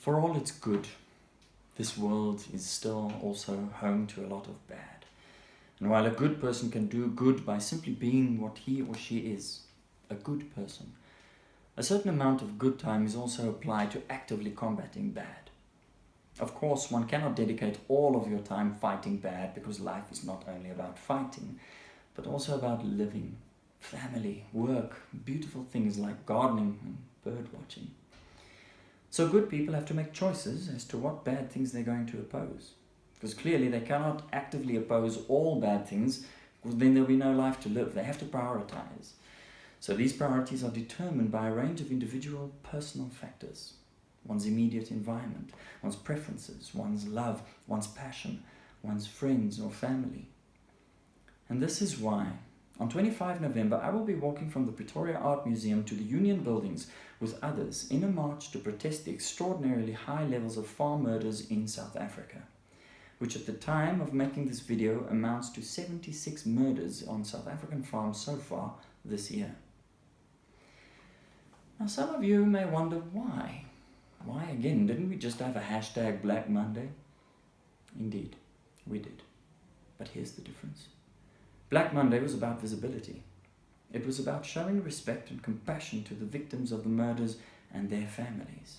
For all its good, this world is still also home to a lot of bad. And while a good person can do good by simply being what he or she is, a good person, a certain amount of good time is also applied to actively combating bad. Of course, one cannot dedicate all of your time fighting bad, because life is not only about fighting, but also about living, family, work, beautiful things like gardening and bird watching. So good people have to make choices as to what bad things they're going to oppose. Because clearly they cannot actively oppose all bad things, because then there'll be no life to live. They have to prioritize. So these priorities are determined by a range of individual personal factors. One's immediate environment, one's preferences, one's love, one's passion, one's friends or family. And this is why, on 25 November, I will be walking from the Pretoria Art Museum to the Union Buildings with others in a march to protest the extraordinarily high levels of farm murders in South Africa, which at the time of making this video amounts to 76 murders on South African farms so far this year. Now some of you may wonder why. Why again? Didn't we just have a hashtag Black Monday? Indeed, we did. But here's the difference. Black Monday was about visibility. It was about showing respect and compassion to the victims of the murders and their families.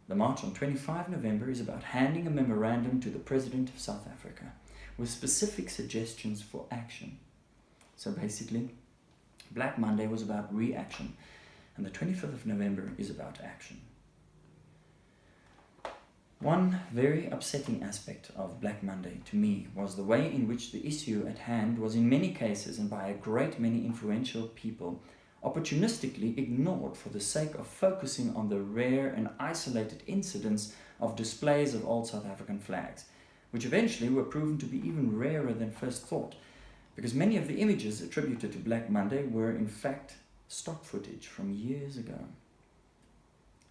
The march on 25 November is about handing a memorandum to the President of South Africa with specific suggestions for action. So basically, Black Monday was about reaction, and the 25th of November is about action. One very upsetting aspect of Black Monday to me was the way in which the issue at hand was in many cases, and by a great many influential people, opportunistically ignored for the sake of focusing on the rare and isolated incidents of displays of old South African flags, which eventually were proven to be even rarer than first thought, because many of the images attributed to Black Monday were in fact stock footage from years ago.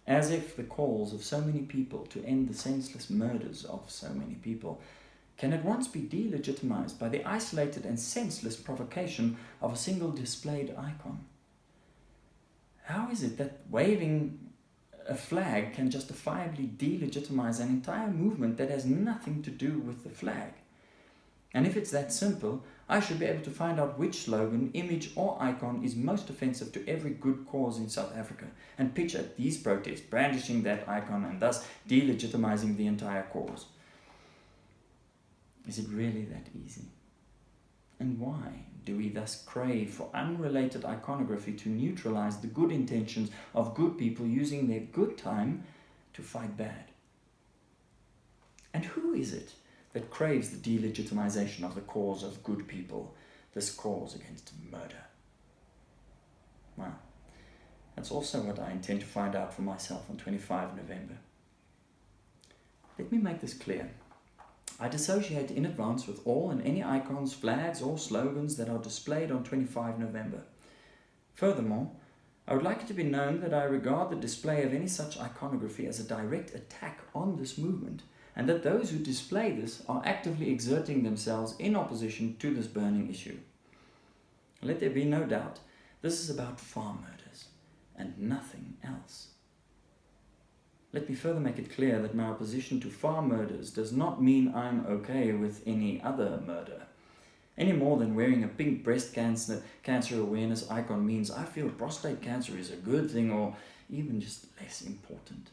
As if the calls of so many people to end the senseless murders of so many people can at once be delegitimized by the isolated and senseless provocation of a single displayed icon. How is it that waving a flag can justifiably delegitimize an entire movement that has nothing to do with the flag? And if it's that simple, I should be able to find out which slogan, image or icon is most offensive to every good cause in South Africa and pitch at these protests, brandishing that icon and thus delegitimizing the entire cause. Is it really that easy? And why do we thus crave for unrelated iconography to neutralize the good intentions of good people using their good time to fight bad? And who is it that craves the delegitimization of the cause of good people, this cause against murder? Well, that's also what I intend to find out for myself on 25 November. Let me make this clear. I dissociate in advance with all and any icons, flags or slogans that are displayed on 25 November. Furthermore, I would like it to be known that I regard the display of any such iconography as a direct attack on this movement, and that those who display this are actively exerting themselves in opposition to this burning issue. Let there be no doubt, this is about farm murders and nothing else. Let me further make it clear that my opposition to farm murders does not mean I'm okay with any other murder, any more than wearing a pink breast cancer awareness icon means I feel prostate cancer is a good thing or even just less important.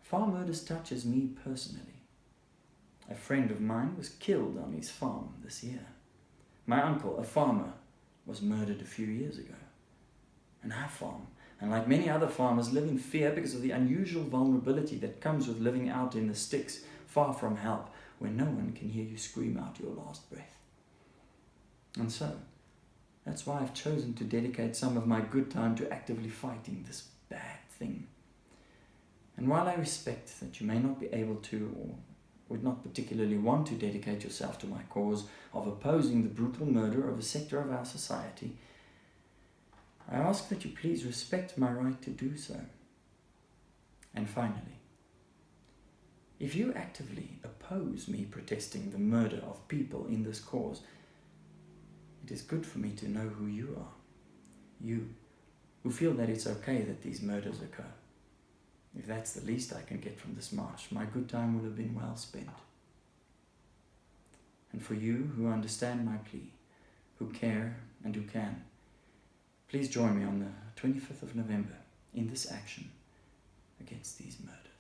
Farm murders touches me personally. A friend of mine was killed on his farm this year. My uncle, a farmer, was murdered a few years ago. And our farm, and like many other farmers, live in fear because of the unusual vulnerability that comes with living out in the sticks, far from help, where no one can hear you scream out your last breath. And so, that's why I've chosen to dedicate some of my good time to actively fighting this bad thing. And while I respect that you may not be able to or would not particularly want to dedicate yourself to my cause of opposing the brutal murder of a sector of our society, I ask that you please respect my right to do so. And finally, if you actively oppose me protesting the murder of people in this cause, it is good for me to know who you are. You, who feel that it's okay that these murders occur. If that's the least I can get from this march, my good time will have been well spent. And for you who understand my plea, who care and who can, please join me on the 25th of November in this action against these murders.